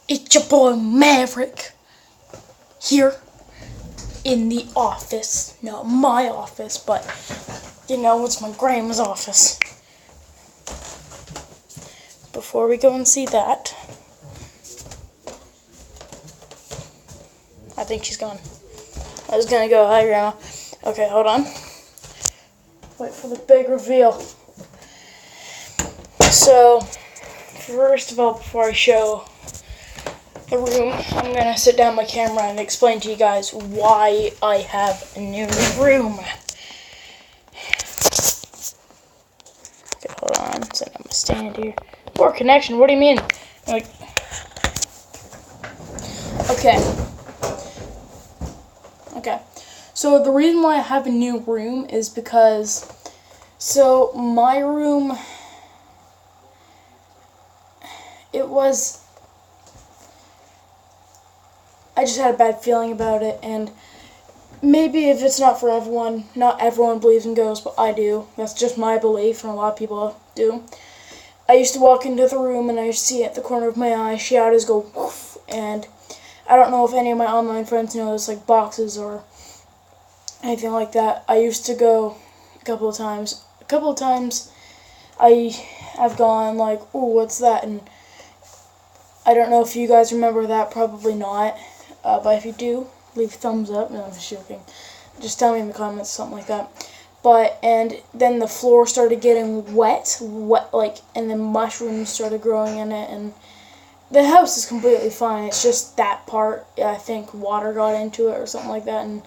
It's your boy Maverick here in the office. Not my office, but you know, it's my grandma's office. Before we go and see that, I think she's gone. I was gonna go, hi grandma. Okay, hold on. Wait for the big reveal. So, first of all, before I show the room, I'm gonna sit down my camera and explain to you guys why I have a new room. Okay, hold on. Set up my stand here. Poor connection. What do you mean? Like, okay. So the reason why I have a new room is because, so my room, I just had a bad feeling about it, and maybe if it's not for everyone, not everyone believes in ghosts, but I do. That's just my belief, and a lot of people do. I used to walk into the room, and I used to see at the corner of my eye, shadows go woof, and I don't know if any of my online friends know this, like boxes or anything like that. I used to go a couple of times I have gone like, ooh, what's that? And I don't know if you guys remember that, probably not. But if you do, leave a thumbs up. No, I'm just joking. Just tell me in the comments, something like that. And then the floor started getting wet, like, and then mushrooms started growing in it, and the house is completely fine. It's just that part, I think water got into it or something like that, and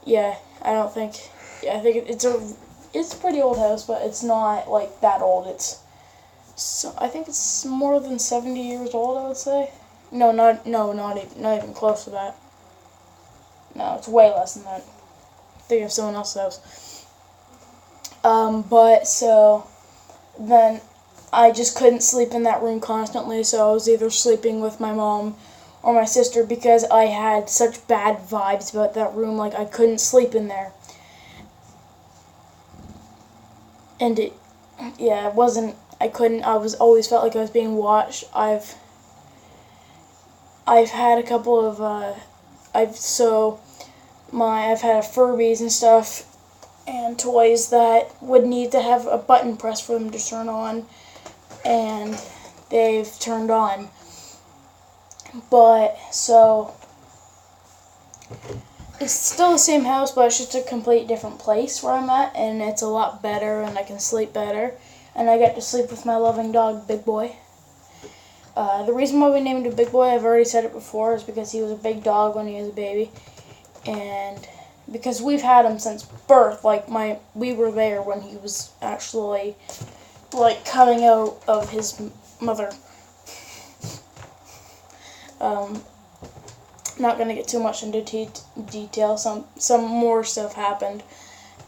yeah, I think it's a pretty old house, but it's not like that old. I think it's more than 70 years old, I would say. Not even close to that. No, it's way less than that. I think of someone else's house. But so then I just couldn't sleep in that room constantly, so I was either sleeping with my mom or my sister because I had such bad vibes about that room. Like, I couldn't sleep in there. And it wasn't, I couldn't, I always felt like I was being watched. I've had a couple of, I've had Furbies and stuff and toys that would need to have a button pressed for them to turn on, and they've turned on. But, so, it's still the same house, but it's just a complete different place where I'm at, and it's a lot better, and I can sleep better, and I get to sleep with my loving dog, Big Boy. The reason why we named him Big Boy, I've already said it before, is because he was a big dog when he was a baby, and because we've had him since birth. Like, we were there when he was actually, like, coming out of his mother. Not gonna get too much into detail. Some more stuff happened.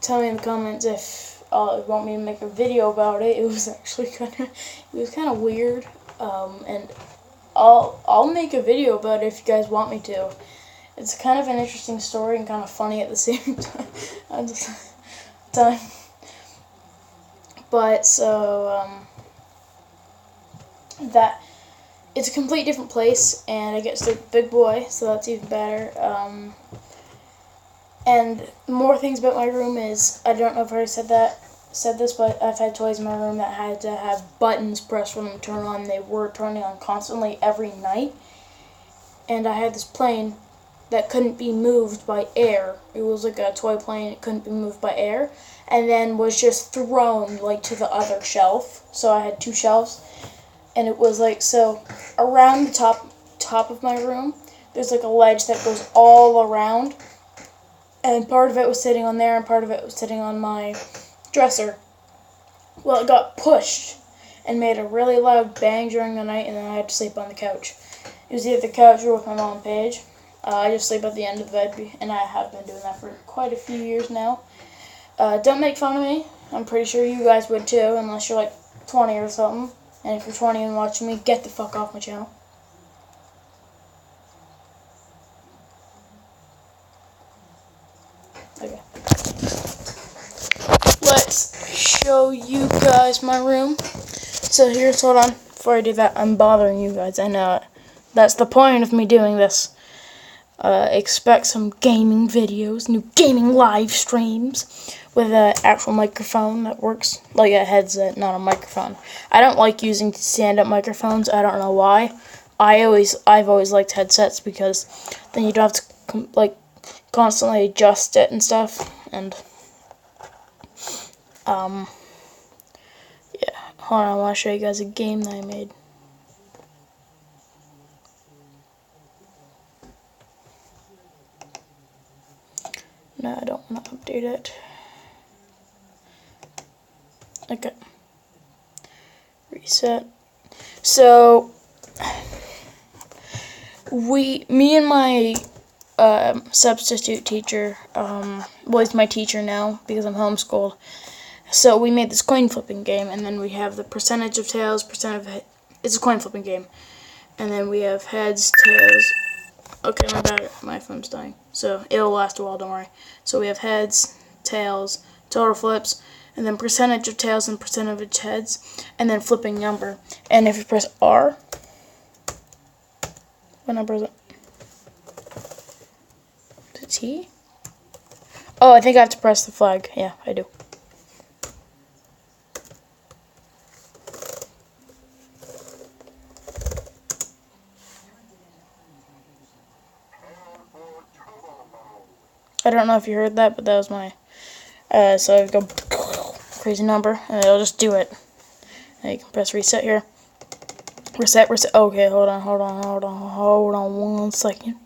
Tell me in the comments if you want me to make a video about it. It was actually kind of weird. And I'll make a video about it if you guys want me to. It's kind of an interesting story and kind of funny at the same time. But so that. It's a complete different place, and I get to sleep with Big Boy, so that's even better. And more things about my room is, I don't know if I already said this, but I've had toys in my room that had to have buttons pressed for them to turn on. They were turning on constantly every night. And I had this plane that couldn't be moved by air. It was like a toy plane, it couldn't be moved by air, and then was just thrown like to the other shelf. So I had two shelves. And it was like, so around the top of my room, there's like a ledge that goes all around, and part of it was sitting on there and part of it was sitting on my dresser. Well, it got pushed and made a really loud bang during the night, and then I had to sleep on the couch. It was either the couch or with my mom, Paige. I just sleep at the end of the bed, and I have been doing that for quite a few years now. Don't make fun of me. I'm pretty sure you guys would too, unless you're like 20 or something. And if you're 20 and watching me, get the fuck off my channel. Okay. Let's show you guys my room. So here's, hold on. Before I do that, I'm bothering you guys. I know it. That's the point of me doing this. Expect some gaming videos, new gaming live streams with an actual microphone that works like a headset, not a microphone. I don't like using stand-up microphones. I don't know why. I've always liked headsets because then you don't have to like constantly adjust it and stuff. And yeah. Hold on, I want to show you guys a game that I made. No, I don't want to update it. Okay. Reset. So, me and my substitute teacher, well, he's my teacher now because I'm homeschooled. So we made this coin flipping game, and then we have the percentage of tails, it's a coin flipping game. And then we have heads, tails. Okay, my phone's dying. So it'll last a while, don't worry. So we have heads, tails, total flips, and then percentage of tails and percentage of heads, and then flipping number. And if you press R, what number is it? Is it T? Oh, I think I have to press the flag. Yeah, I do. I don't know if you heard that, but that was my, so I go crazy number, and it'll just do it. And you can press reset here. Reset. Okay, hold on 1 second.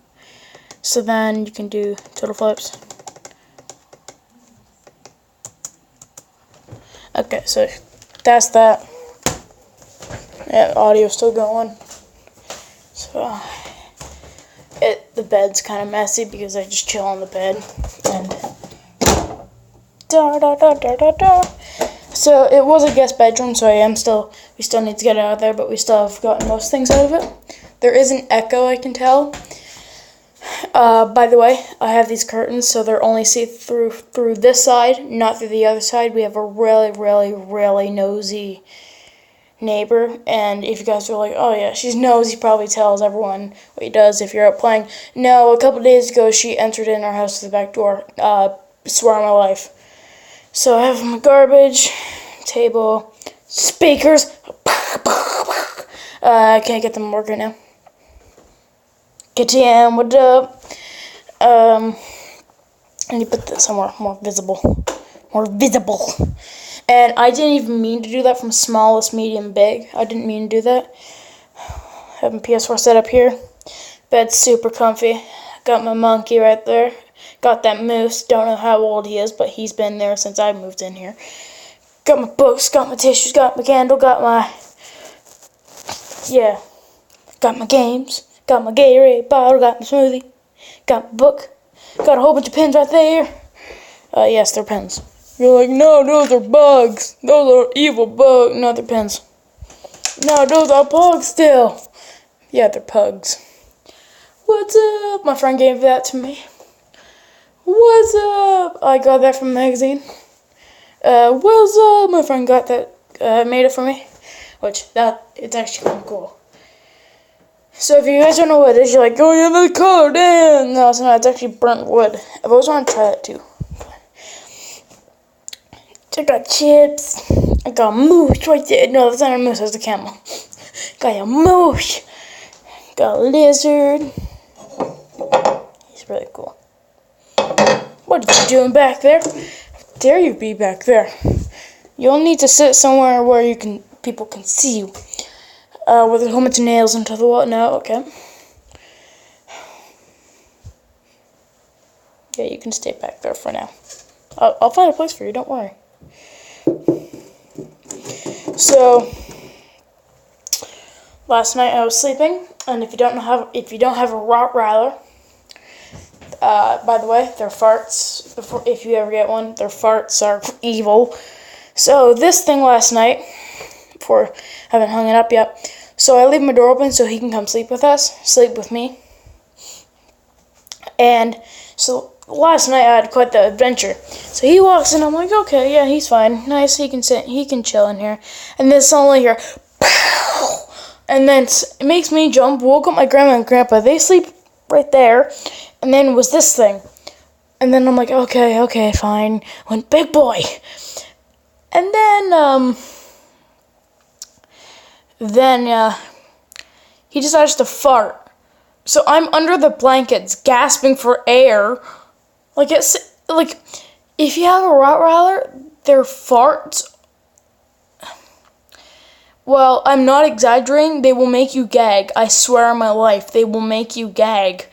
So then you can do total flips. Okay, so that's that. Yeah, audio's still going. So the bed's kind of messy because I just chill on the bed and So it was a guest bedroom, so we still need to get it out of there, but we still have gotten most things out of it. There is an echo, I can tell. By the way, I have these curtains, so they're only see through this side, not through the other side. We have a really nosy neighbor, and if you guys are like, oh yeah, she's nosy, probably tells everyone what he does if you're out playing. No, a couple days ago, she entered in our house through the back door. Swear on my life. So I have my garbage, table, speakers. I can't get them working now. KTM, what up? I need to put this somewhere more visible. And I didn't even mean to do that from smallest, medium, big. I didn't mean to do that. Having PS4 set up here. Bed's super comfy. Got my monkey right there. Got that moose. Don't know how old he is, but he's been there since I moved in here. Got my books, got my tissues, got my candle, got my... Yeah. Got my games. Got my Gatorade bottle, got my smoothie. Got my book. Got a whole bunch of pens right there. Yes, they're pens. You're like, no, those are bugs. Those are evil bugs. No, they're pens. No, those are pugs still. Yeah, they're pugs. What's up? My friend gave that to me. What's up? I got that from a magazine. What's up? My friend got that, made it for me. It's actually kind of cool. So if you guys don't know what it is, you're like, oh yeah, the color, damn. No, it's not. It's actually burnt wood. I've always wanted to try that too. I got chips. I got a moose right there. No, that's not a moose. That's a camel. Got a moose. Got a lizard. He's really cool. What are you doing back there? How dare you be back there? You'll need to sit somewhere where people can see you. With a whole bunch of nails into the wall. No, okay. Yeah, you can stay back there for now. I'll find a place for you. Don't worry. So last night I was sleeping, and if you don't have a Rottweiler, by the way, their farts. If you ever get one, their farts are evil. So this thing last night, before I haven't hung it up yet. So I leave my door open so he can come sleep with me. And so last night I had quite the adventure. So he walks in, I'm like, okay, yeah, he's fine. Nice, he can chill in here. And then suddenly here, pow! And then it makes me jump, woke up my grandma and grandpa. They sleep right there. And then was this thing. And then I'm like, okay, fine. I went, big boy. And then he decides to fart. So I'm under the blankets, gasping for air. Like, if you have a Rottweiler, their farts, well, I'm not exaggerating, they will make you gag. I swear on my life, they will make you gag.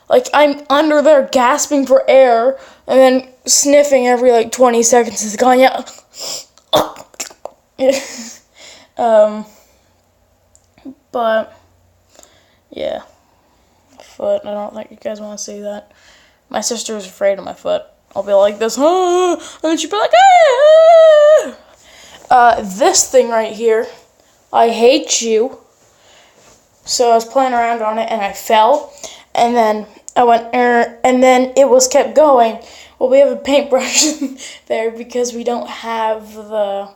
Like, I'm under there gasping for air, and then sniffing every, 20 seconds. It's gone, yeah. But, yeah. Foot, I don't think you guys want to see that. My sister was afraid of my foot. I'll be like this, and then she'll be like, this thing right here, I hate you. So I was playing around on it, and I fell, and then I went, and then it was kept going. Well, we have a paintbrush there because we don't have the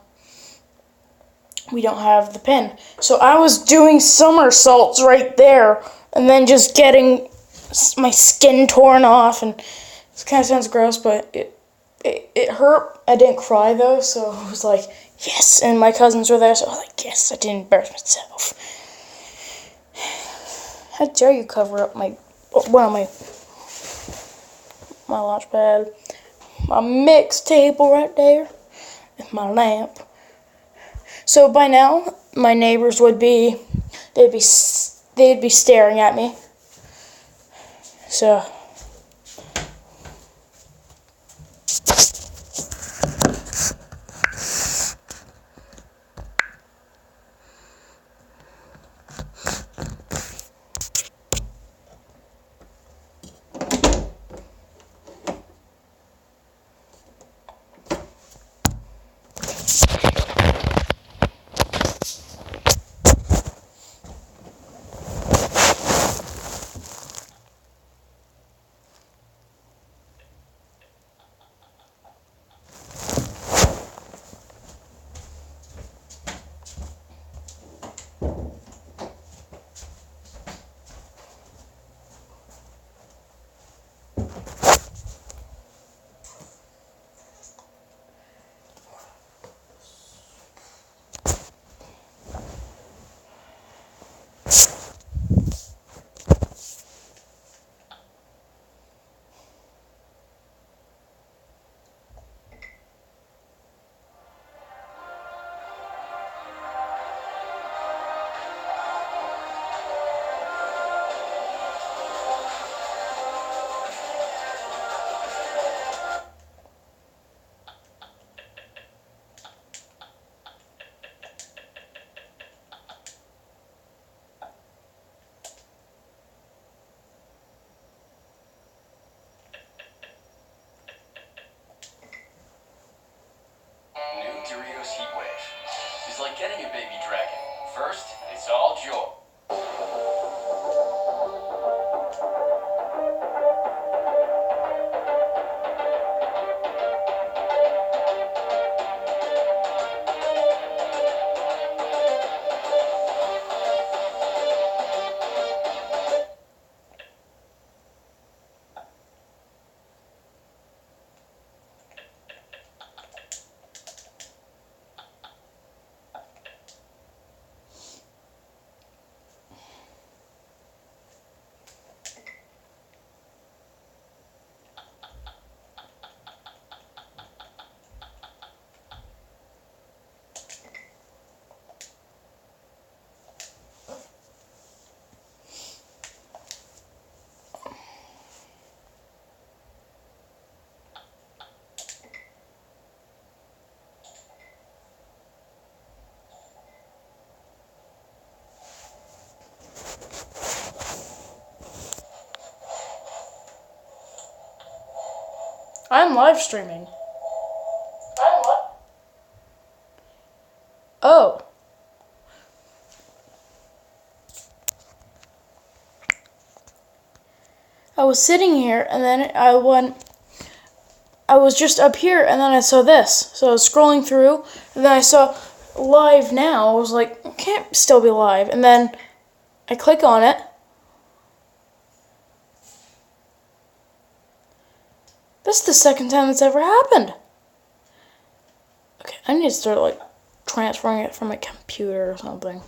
pin. So I was doing somersaults right there, and then just getting my skin torn off, and it kind of sounds gross, but it hurt. I didn't cry though, so I was like, yes. And my cousins were there, so I was like, yes, I didn't embarrass myself. How dare you cover up my launch pad, my mix table right there, and my lamp. So by now, my neighbors they'd be staring at me. So Doritos Heatwave. It's like getting a baby dragon. First, it's all joy. I'm live streaming. Oh. I was sitting here, and then I was just up here, and then I saw this. So I was scrolling through, and then I saw live now. I was like, can't still be live. And then I click on it. This is the second time that's ever happened. Okay, I need to start like transferring it from my computer or something.